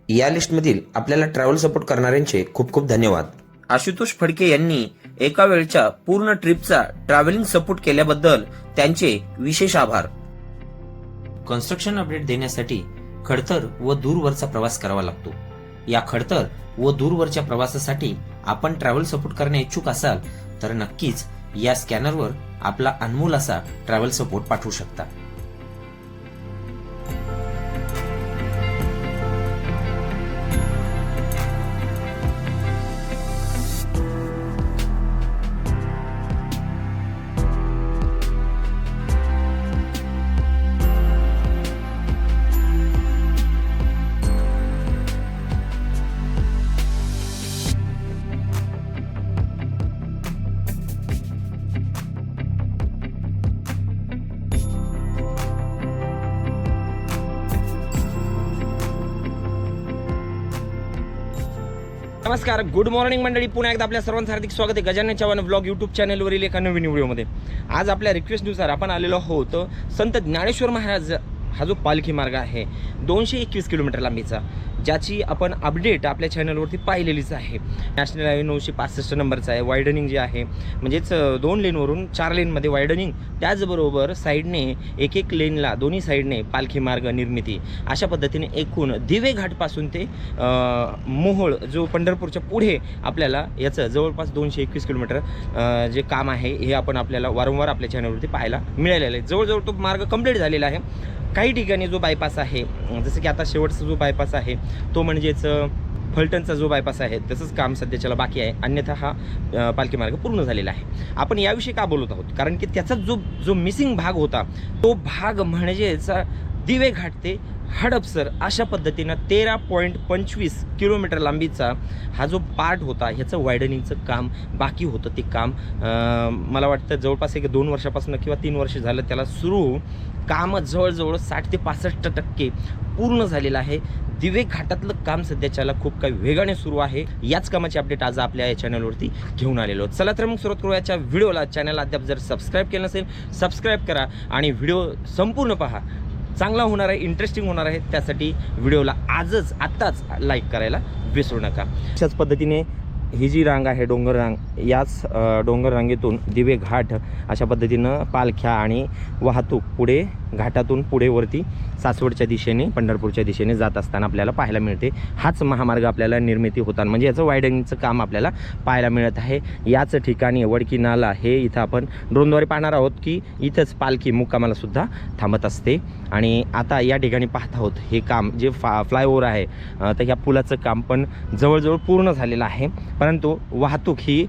या लिस्टमधील आपल्याला ट्रॅव्हल सपोर्ट करणाऱ्यांचे खूप खूप धन्यवाद. आशुतोष फडके यांनी एका वेळच्या पूर्ण ट्रिपचा ट्रॅव्हलिंग सपोर्ट केल्याबद्दल त्यांचे विशेष आभार. कन्स्ट्रक्शन अपडेट देण्यासाठी खडतर व दूरवरचा प्रवास करावा लागतो. या खडतर व दूरवरच्या प्रवासासाठी आपण ट्रॅव्हल सपोर्ट करणे इच्छुक असाल तर नक्कीच या स्कॅनरवर आपला अनमोल असा ट्रॅव्हल सपोर्ट पाठवू शकता. नमस्कार, गुड मॉर्निंग मंडळी. पुन्हा एकदा आपल्या सर्वांचं हार्दिक स्वागत आहे गजानन चव्हाण व्लॉग यूट्यूब चॅनलवरील एका नवीन व्हिडिओमध्ये. आज आपल्या रिक्वेस्टनुसार आपण आलेलो आहोत संत ज्ञानेश्वर महाराज हा जो पालखी मार्ग आहे 221 किलोमीटर लांबीचा, ज्याची आपण अपडेट आपल्या चॅनलवरती पाहिलेलीच आहे. नॅशनल हायवे 965 नंबरचा आहे. वायडनिंग जे आहे म्हणजेच 2 लेनवरून 4 लेनमध्ये वायडनिंग, त्याचबरोबर साईडने एक लेनला दोन्ही साईडने पालखी मार्ग निर्मिती, अशा पद्धतीने एकूण दिवे घाटपासून ते मोहोळ जो पंढरपूरच्या पुढे आपल्याला याचं जवळपास 221 किलोमीटर जे काम आहे हे आपण आपल्याला वारंवार आपल्या चॅनलवरती पाहायला मिळालेलं आहे. जवळजवळ तो मार्ग कंप्लीट झालेला आहे. काही ठिकाणी जो बायपास आहे, जसं की आता शेवटचा जो बायपास आहे तो म्हणजेच फलटणचा जो बायपास आहे तसंच काम सध्याच्याला बाकी आहे. अन्यथा हा पालखी मार्ग पूर्ण झालेला आहे. आपण याविषयी का बोलत आहोत? कारण की त्याचा जो मिसिंग भाग होता तो भाग म्हणजेच दिवे घाट ते हडपसर अशा पद्धतीनं 13.25 किलोमीटर लांबीचा हा जो पार्ट होता ह्याचं वायडनिंगचं काम बाकी होतं. ते काम मला वाटतं जवळपास 2 वर्षापासून किंवा 3 वर्ष झालं त्याला सुरू. काम जवळजवळ 60 ते 65% पूर्ण झालेलं आहे. दिवे घाटातलं काम सध्याच्याला खूप काही वेगाने सुरू आहे. याच कामाची अपडेट आज आपल्या या चॅनलवरती घेऊन आलेलो. चला तर मग सुरुवात करू याच्या व्हिडिओला. चॅनल अद्याप जर सबस्क्राईब केलं नसेल सबस्क्राईब करा आणि व्हिडिओ संपूर्ण पहा. चांगला होणार आहे, इंटरेस्टिंग होणार आहे. त्यासाठी व्हिडिओला आत्ताच लाईक करायला विसरू नका. अशाच पद्धतीने ही जी रांग आहे डोंगर रांग, याच डोंगर रांगेतून दिवे घाट अशा पद्धतीनं पालख्या आणि वाहतूक पुढे घाटातून पुढे वरती सासवडच्या दिशेने पंढरपूरच्या दिशेने जात असताना आपल्याला पाहायला मिळते. हाच महामार्ग आपल्याला निर्मिती होताना म्हणजे याचं वायडनिंगचं काम आपल्याला पाहायला मिळत आहे. याच ठिकाणी वडकी नाला हे इथं आपण ड्रोनद्वारे पाहणार आहोत की इथंच पालखी मुक्कामाला सुद्धा थांबत असते. आणि आता या ठिकाणी पाहत आहोत हे काम जे फ्लायओव्हर आहे तर ह्या पुलाचं काम पण जवळजवळ पूर्ण झालेलं आहे. परंतु वाहतूक ही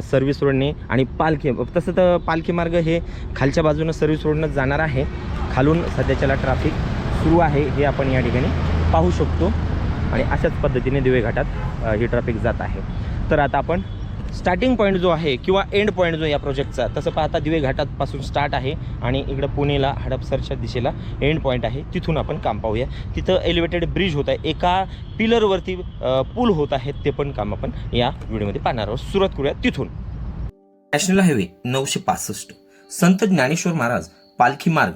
सर्व्हिस रोडने आणि पालखी तसं तर पालखी मार्ग हे खालच्या बाजूनं सर्व्हिस रोडनं जाणार आहे. खालून सध्याच्याला ट्रॅफिक सुरू आहे हे आपण या ठिकाणी पाहू शकतो. आणि अशाच पद्धतीने दिवे घाटात ही ट्रॅफिक जात आहे. तर आता आपण स्टार्टिंग पॉईंट जो आहे किंवा एंड पॉईंट जो या प्रोजेक्टचा, तसं पाहता दिवे घाटापासून स्टार्ट आहे आणि इकडं पुणेला हडपसरच्या दिशेला एंड पॉईंट आहे. तिथून आपण काम पाहूया. तिथं एलिव्हेटेड ब्रिज होत आहे, एका पिलरवरती पूल होत आहेत, ते पण काम आपण या व्हिडिओमध्ये पाहणार आहोत. सुरुवात करूया तिथून. नॅशनल हायवे 965 संत ज्ञानेश्वर महाराज पालखी मार्ग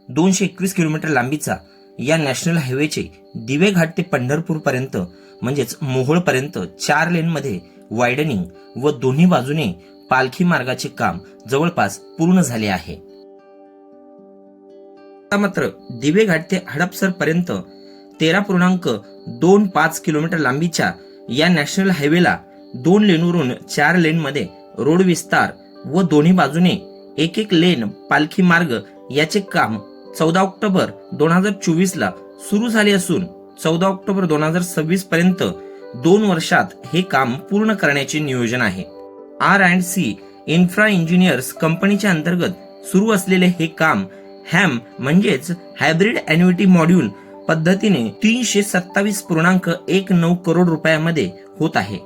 221 किलोमीटर लांबीचा या नॅशनल हायवेचे दिवे घाट ते पंढरपूर पर्यंत म्हणजेच मोहोळपर्यंत 4 लेनमध्ये वायडनिंग व दोन्ही बाजूने पालखी मार्गाचे काम जवळपास पूर्ण झाले आहे. मात्र दिवे घाट ते हडपसर पर्यंत 13.25 किलोमीटर लांबीच्या या नॅशनल हायवेला 2 लेनवरून 4 लेनमध्ये रोड विस्तार व दोन्ही बाजूने एक लेन पालखी मार्ग याचे काम 14 ऑक्टोबर 2024 ला सुरू झाले असून 14 ऑक्टोबर 2026 पर्यंत 2 वर्षात हे काम पूर्ण करण्याचे नियोजन आहे. R&C इन्फ्रा इंजिनियर्स कंपनीच्या अंतर्गत सुरू असलेले हे काम हॅम म्हणजेच हायब्रिड ॲन्युइटी मॉड्यूल पद्धतीने 327.19 करोड रुपयामध्ये होत आहे.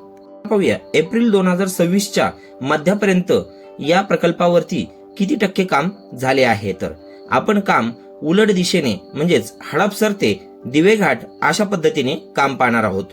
पाहूया एप्रिल 2026च्या मध्यापर्यंत या प्रकल्पावरती किती टक्के काम झाले आहे. तर आपण काम उलट दिशेने म्हणजेच हडपसर ते दिवे घाट अशा पद्धतीने काम पाहणार आहोत.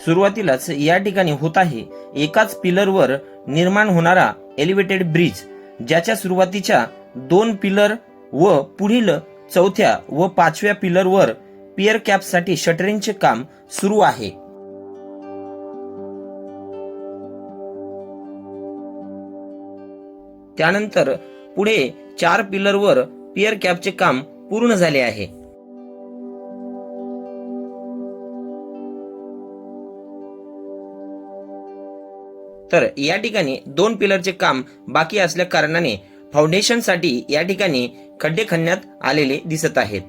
सुरुवातीलाच या ठिकाणी होत आहे एकाच पिलरवर निर्माण होणारा एलिव्हेटेड ब्रिज, ज्याच्या सुरुवातीच्या 2 पिलर व पुढील 4थ्या व 5व्या पिलरवर पियर कॅपसाठी शटरिंगचे काम सुरू आहे. त्यानंतर पुढे 4 पिलरवर पियर कॅपचे काम पूर्ण झाले आहे. तर या ठिकाणी 2 पिलरचे काम बाकी असल्या कारणाने फाउंडेशनसाठी या ठिकाणी खड्डे खणण्यात आलेले दिसत आहेत.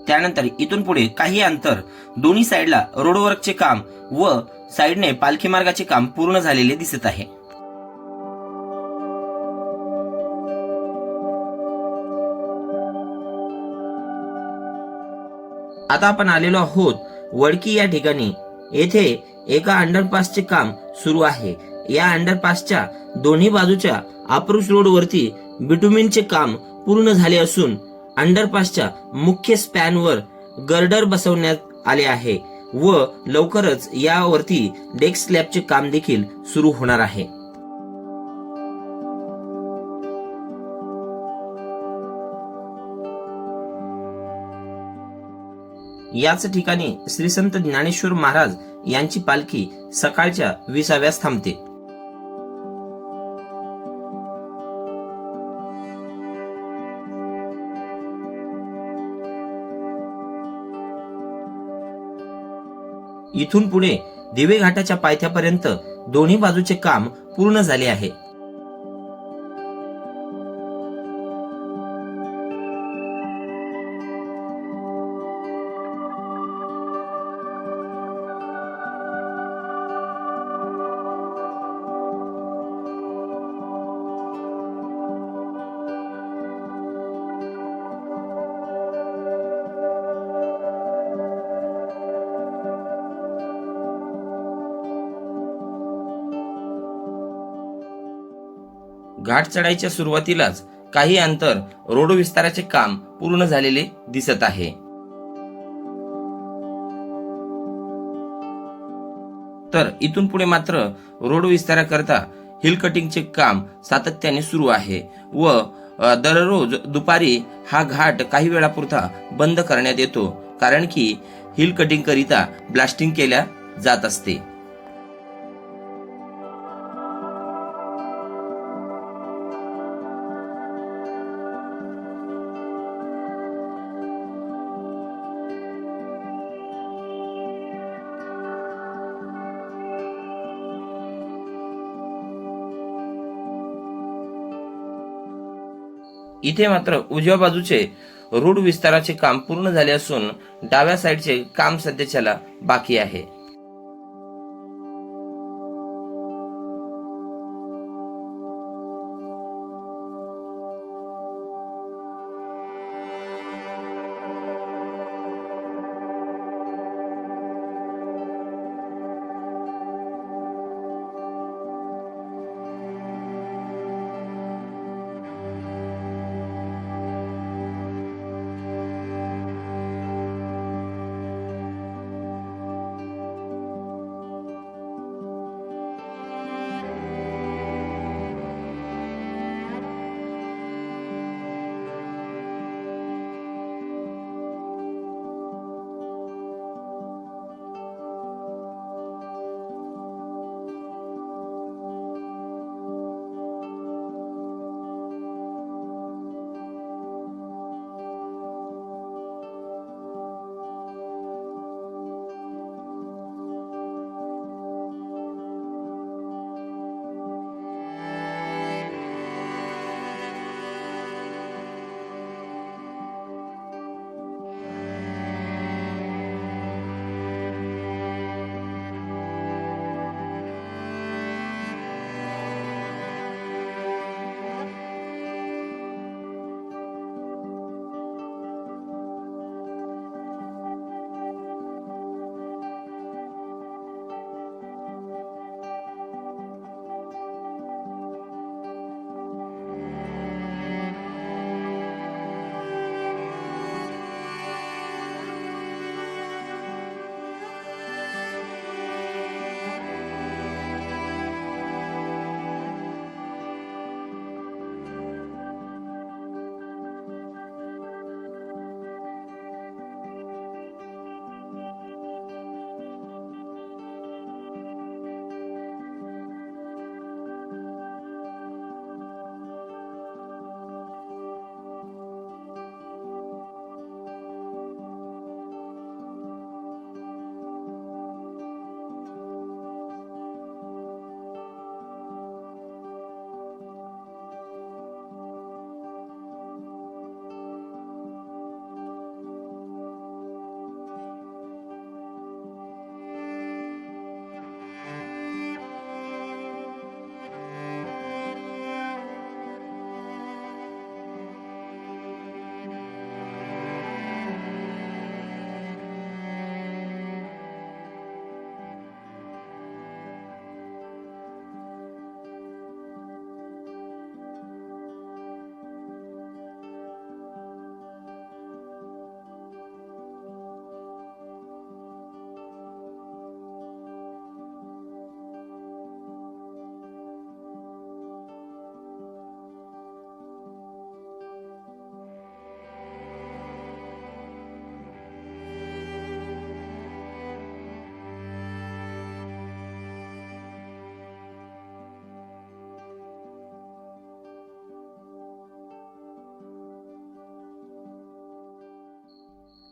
त्यानंतर इथून पुढे काही अंतर दोन्ही साइडला रोडवर्कचे काम व साइडने पालखी मार्गाचे काम पूर्ण झालेले दिसत आहे. आता आपण आलेलो आहोत वडकी या ठिकाणी. येथे एका अंडरपासचे काम सुरू आहे. या अंडरपासच्या दोन्ही बाजूच्या अप्रोच रोडवरती बिटुमिनचे काम पूर्ण झाले असून अंडरपासच्या मुख्य स्पॅनवर गर्डर बसवण्यात आले आहे व लवकरच यावरती डेक स्लॅबचे काम देखील सुरू होणार आहे. याच ठिकाणी श्री संत ज्ञानेश्वर महाराज यांची पालखी सकाळच्या 20व्यास थांबते. इथून पुढे दिवे घाटाच्या पायथ्यापर्यंत दोन्ही बाजूचे काम पूर्ण झाले आहे. घाट चढाईच्या सुरुवातीलाच काही अंतर रोड विस्ताराचे काम पूर्ण झालेले दिसत आहे. तर इथून पुढे मात्र रोड विस्ताराकरता हिल कटिंगचे काम सातत्याने सुरू आहे व दररोज दुपारी हा घाट काही वेळापुरता बंद करण्यात येतो, कारण की हिल कटिंग करिता ब्लास्टिंग केल्या जात असते. इथे मात्र उजव्या बाजूचे रोड विस्ताराचे काम पूर्ण झाले असून डाव्या साईडचे काम सध्याच्याला बाकी आहे.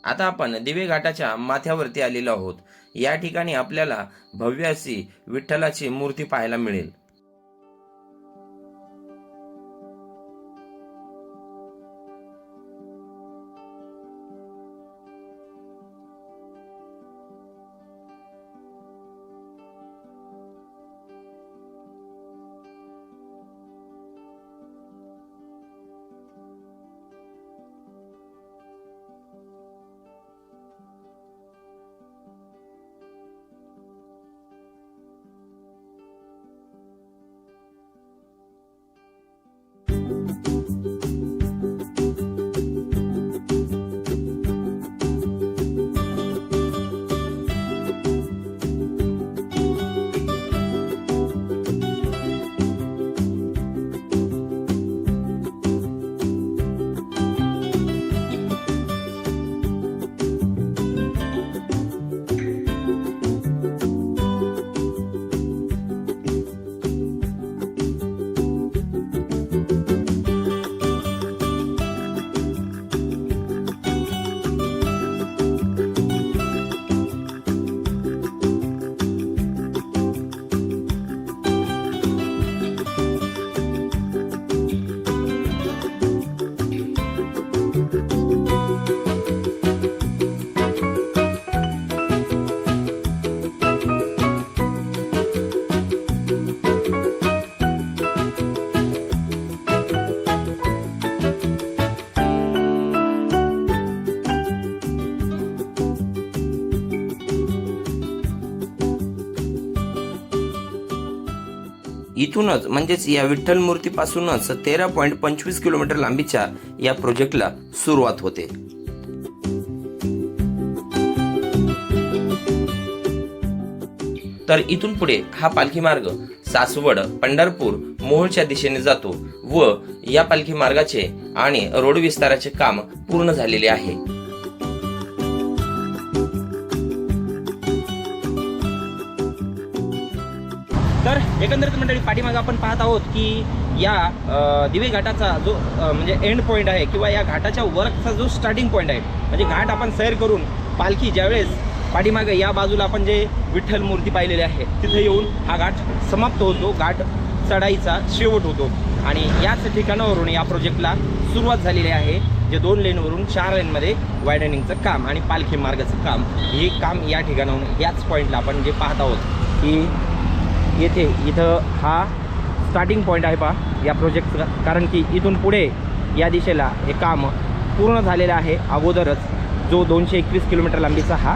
आता आपण दिवे घाटाच्या माथ्यावरती आलेलो आहोत. या ठिकाणी आपल्याला भव्य अशी विठ्ठलाची मूर्ती पाहायला मिळेल. इथूनच म्हणजेच या विठ्ठल मूर्तीपासूनच 13.25 किलोमीटर लांबीच्या या प्रोजेक्टला सुरुवात होते. तर इथून पुढे हा पालखी मार्ग सासवड, पंढरपूर, मोहोळच्या दिशेने जातो व या पालखी मार्गाचे आणि रोड विस्ताराचे काम पूर्ण झालेले आहे. तर एकंदरीत मंडळी पाठीमागे आपण पाहत आहोत की या दिवे घाटाचा जो म्हणजे एंड पॉईंट आहे किंवा या घाटाच्या वरचा जो स्टार्टिंग पॉईंट आहे, म्हणजे घाट आपण सैर करून पालखी ज्यावेळेस पाठीमागे या बाजूला आपण जे विठ्ठल मूर्ती पाहिलेली आहे तिथे येऊन हा घाट समाप्त होतो, घाट चढाईचा शेवट होतो आणि याच ठिकाणावरून या प्रोजेक्टला सुरुवात झालेली आहे. जे 2 लेनवरून 4 लेनमध्ये वायडनिंगचं काम आणि पालखी मार्गाचं काम, हे काम या ठिकाणाहून याच पॉईंटला आपण जे पाहत आहोत की इथं हा स्टार्टिंग पॉईंट आहे पहा या प्रोजेक्टचा. कारण की इथून पुढे या दिशेला हे काम पूर्ण झालेलं आहे. अगोदरच जो 221 किलोमीटर लांबीचा हा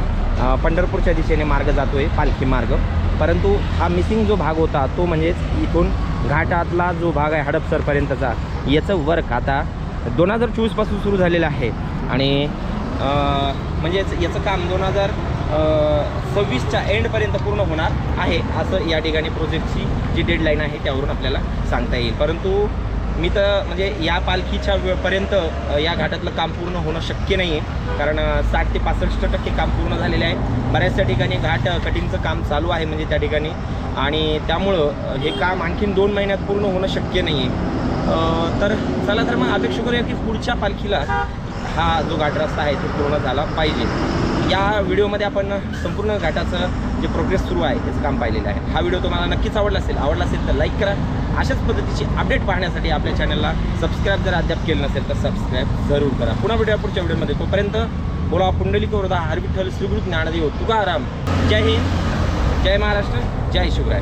पंढरपूरच्या दिशेने मार्ग जातो आहे पालखी मार्ग, परंतु हा मिसिंग जो भाग होता तो म्हणजेच इथून घाटातला जो भाग आहे हडपसरपर्यंतचा, याचं वर्क आता 2024 पासून सुरू झालेलं आहे आणि म्हणजेच याचं काम 2026च्या एंडपर्यंत पूर्ण होणार आहे असं या ठिकाणी प्रोजेक्टची जी डेडलाईन आहे त्यावरून आपल्याला सांगता येईल. परंतु मी तर म्हणजे या पालखीच्या वेळपर्यंत या घाटातलं काम पूर्ण होणं शक्य नाही आहे, कारण 60 ते 65% काम पूर्ण झालेले आहे. बऱ्याचशा ठिकाणी घाट कटिंगचं काम चालू आहे म्हणजे त्या ठिकाणी, आणि त्यामुळं हे काम आणखीन 2 महिन्यात पूर्ण होणं शक्य नाही आहे. तर चला तर मग अपेक्षा करूया की पुढच्या पालखीला हा जो घाट रस्ता आहे तो पूर्ण झाला पाहिजे. या व्हिडिओमध्ये आपण संपूर्ण घाटाचं जे प्रोग्रेस सुरू आहे त्याचं काम पाहिलेलं आहे. हा व्हिडिओ तुम्हाला नक्कीच आवडला असेल तर लाईक करा. अशाच पद्धतीची अपडेट पाहण्यासाठी आपल्या चॅनलला सबस्क्राईब जर अद्याप केलं नसेल तर सबस्क्राईब जरूर करा. पुन्हा भेटूया पुढच्या व्हिडिओमध्ये. तोपर्यंत बोला पुंडलिक वरदा, हर विठ्ठल, श्री गुरु ज्ञानदेव तुकाराम. जय हिंद, जय महाराष्ट्र, जय शिवराय.